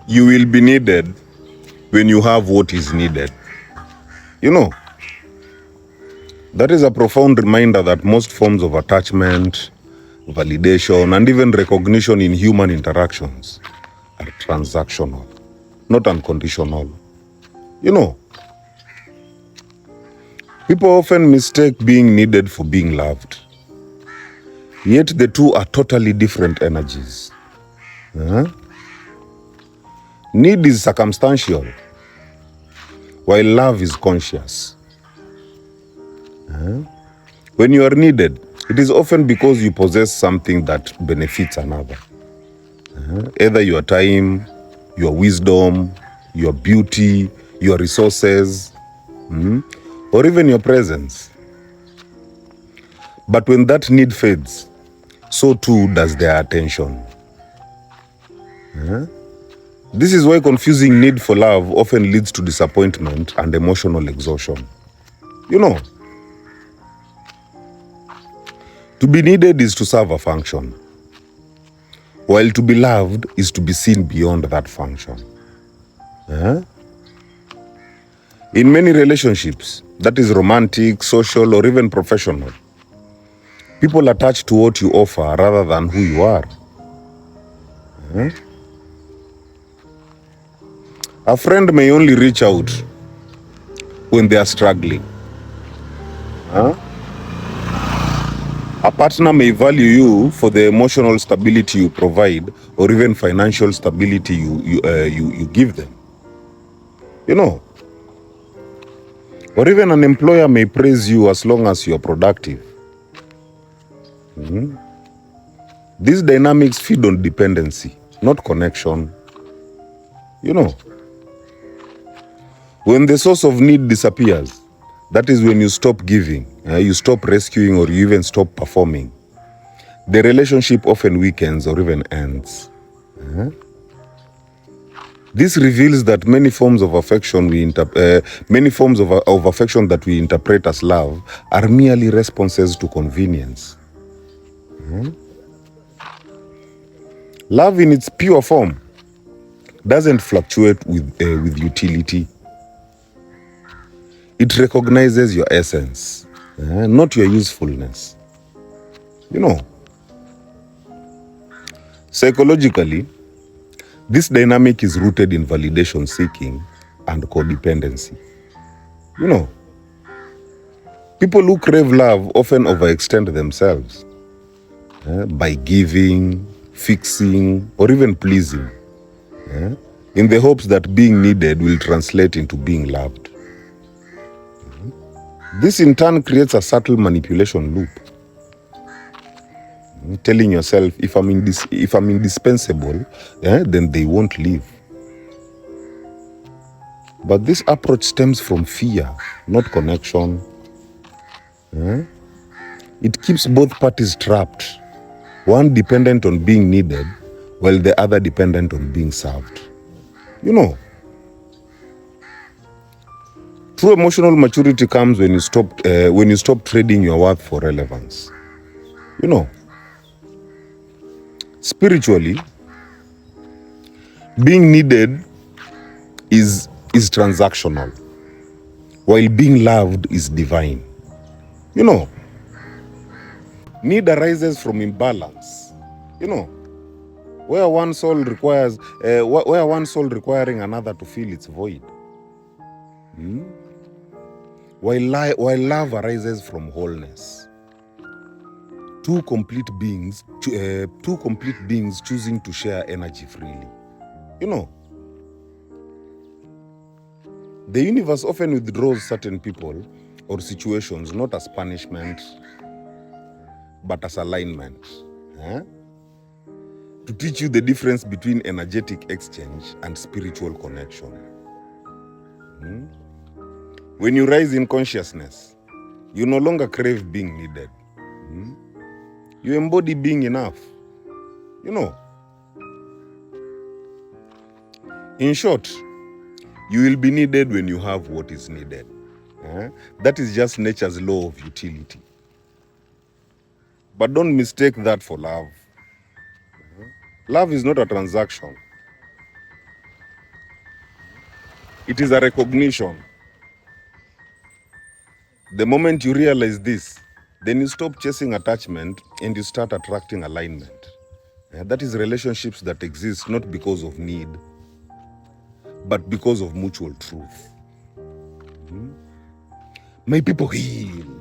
You will be needed when you have what is needed. You know, that is a profound reminder that most forms of attachment, validation, and even recognition in human interactions are transactional, not unconditional. You know, people often mistake being needed for being loved. Yet the two are totally different energies. Need is circumstantial, while love is conscious. When you are needed, it is often because you possess something that benefits another. Either your time, your wisdom, your beauty, your resources, or even your presence. But when that need fades, so too does their attention. This is why confusing need for love often leads to disappointment and emotional exhaustion. You know, to be needed is to serve a function, while to be loved is to be seen beyond that function. In many relationships, that is romantic, social, or even professional, people attach to what you offer rather than who you are. A friend may only reach out when they are struggling. A partner may value you for the emotional stability you provide, or even financial stability you give them. You know, or even an employer may praise you as long as you are productive. These dynamics feed on dependency, not connection. You know, when the source of need disappears, that is when you stop giving, you stop rescuing, or you even stop performing. The relationship often weakens or even ends. This reveals that many forms of affection of affection that we interpret as love are merely responses to convenience. Love in its pure form doesn't fluctuate with utility. It recognizes your essence, not your usefulness. You know, psychologically, this dynamic is rooted in validation seeking and codependency. You know, people who crave love often overextend themselves by giving, fixing, or even pleasing, in the hopes that being needed will translate into being loved. This in turn creates a subtle manipulation loop, telling yourself, if I'm indispensable, then they won't leave. But this approach stems from fear, not connection. It keeps both parties trapped, one dependent on being needed, while the other dependent on being served. You know, true emotional maturity comes when you stop trading your worth for relevance. You know, spiritually, being needed is transactional, while being loved is divine. You know, need arises from imbalance. You know, where one soul requiring another to fill its void. While love arises from wholeness. Two complete beings choosing to share energy freely. You know, the universe often withdraws certain people or situations not as punishment, but as alignment. To teach you the difference between energetic exchange and spiritual connection. When you rise in consciousness, you no longer crave being needed. You embody being enough. You know, in short, you will be needed when you have what is needed. That is just nature's law of utility. But don't mistake that for love. Love is not a transaction. It is a recognition. The moment you realize this, then you stop chasing attachment and you start attracting alignment. That is relationships that exist not because of need, but because of mutual truth. My people heal.